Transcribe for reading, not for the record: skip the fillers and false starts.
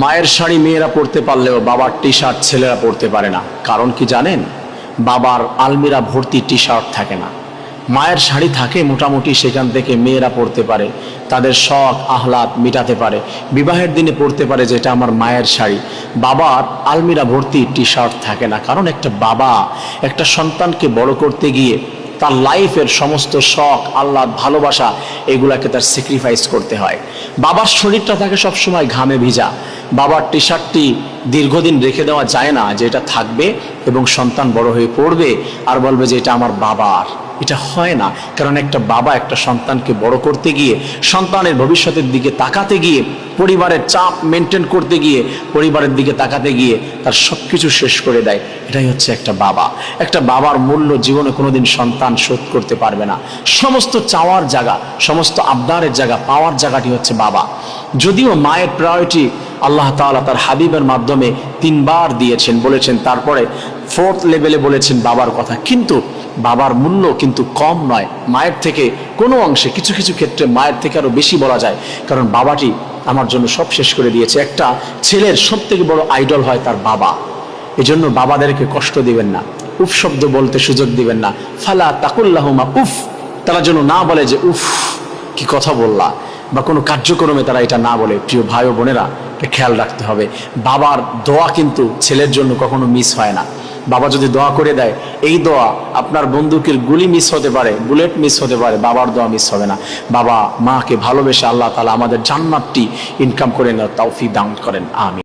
মায়ের শাড়ি মেয়েরা পরতে পারলেও বাবার টি শার্ট ছেলেরা পরতে পারে না। কারণ কি জানেন? বাবার আলমিরা ভর্তি টি শার্ট থাকে না। মায়ের শাড়ি থাকে মোটামুটি, সেখান থেকে মেয়েরা পরতে পারে, তাদের শখ আহ্লাদ মিটাতে পারে, বিবাহের দিনে পরতে পারে যেটা আমার মায়ের শাড়ি। বাবার আলমিরা ভর্তি টি শার্ট থাকে না। কারণ একটা বাবা একটা সন্তানকে বড় করতে গিয়ে তার লাইফের সমস্ত শখ আহ্লাদ ভালোবাসা এগুলাকে তার স্যাক্রিফাইস করতে হয়। বাবার শরীরটা থাকে সবসময় ঘামে ভিজা। বাবার টি শার্টটি দীর্ঘদিন রেখে দেওয়া যায় না, যে এটা থাকবে এবং সন্তান বড় হয়ে পড়বে আর বলবে যে এটা আমার বাবার। এটা হয় না। কারণ একটা বাবা একটা সন্তানকে বড় করতে গিয়ে, সন্তানের ভবিষ্যতের দিকে তাকাতে গিয়ে, পরিবারের চাপ মেনটেন করতে গিয়ে, পরিবারের দিকে তাকাতে গিয়ে তার সব কিছু শেষ করে দেয়। এটাই হচ্ছে একটা বাবা। একটা বাবার মূল্য জীবনে কোনোদিন সন্তান শোধ করতে পারবে না। সমস্ত চাওয়ার জায়গা, সমস্ত আবদারের জায়গা, পাওয়ার জায়গাটি হচ্ছে বাবা। যদিও মায়ের প্রায়োরিটি আল্লাহ তাআলা তার হাবিবের মাধ্যমে 3 বার দিয়েছেন, বলেছেন, তারপরে 4th লেভেলে বলেছেন বাবার কথা। কিন্তু বাবার মূল্য কিন্তু কম নয় মায়ের থেকে। কোনো অংশে কিছু কিছু ক্ষেত্রে মায়ের থেকে আরো বেশি বলা যায়। কারণ বাবাটি আমার জন্য সব শেষ করে দিয়েছে। একটা ছেলের সব থেকে বড় আইডল হয় তার বাবা। এজন্য বাবাদেরকে কষ্ট দিবেন না, উফ শব্দ বলতে সুযোগ দিবেন না। ফালা তাকুল্লাহুমা উফ, তারা যেন না বলে যে উফ কি কথা বললা, বা কোনো কার্যক্রমে তারা এটা না বলে। প্রিয় ভাই ও বোনেরা, এটা খেয়াল রাখতে হবে। বাবার দোয়া কিন্তু ছেলের জন্য কখনো মিস হয় না। বাবা যদি দোয়া করে দেয়, এই দোয়া আপনার বন্দুকের গুলি মিস হতে পারে, বুলেট মিস হতে পারে, বাবার দোয়া মিস হবে না। বাবা মাকে ভালোবেসে আল্লাহ তাআলা আমাদের জান্নাতটি ইনকাম করে নেওয়ার তৌফিক দান করেন। আমিন।